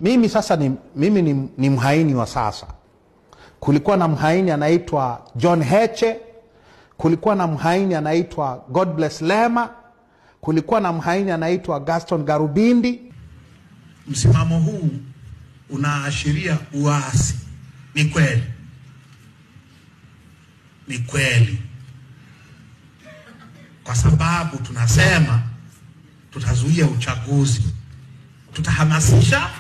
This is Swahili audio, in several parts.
Mimi sasa ni mhaini wa sasa. Kulikuwa na mhaini anaitwa John Heche, kulikuwa na mhaini anaitwa God Bless Lema, kulikuwa na mhaini anaitwa Gaston Garubindi. Msimamo huu unaashiria uasi. Ni kweli. Ni kweli. Kwa sababu tunasema tutazuia uchaguzi. Tutahamasisha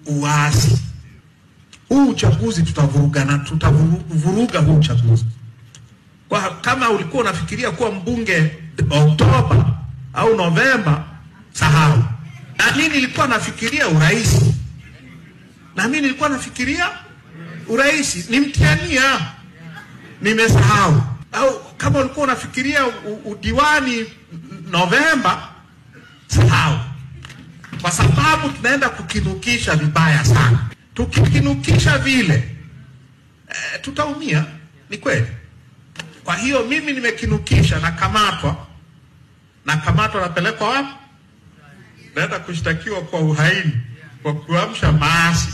uasi. Huu uchaguzi tutavuruga huu uchaguzi. Kwa kama ulikuwa unafikiria kuwa mbunge Oktoba au Novemba, sahau. Na mimi nilikuwa nafikiria urais. Na mimi nilikuwa nafikiria urais. Nimtiania. Nimesahau. Au kama ulikuwa unafikiria udiwani Novemba, sahau. Kwa sababu tunaenda kukinukisha vibaya sana. Tukikinukisha vile tutaumia. Ni kweli. Kwa hiyo mimi nimekinukisha, nakamatwa napelekwa wapi? Naenda kushtakiwa kwa uhaini, kwa kuamsha maasi.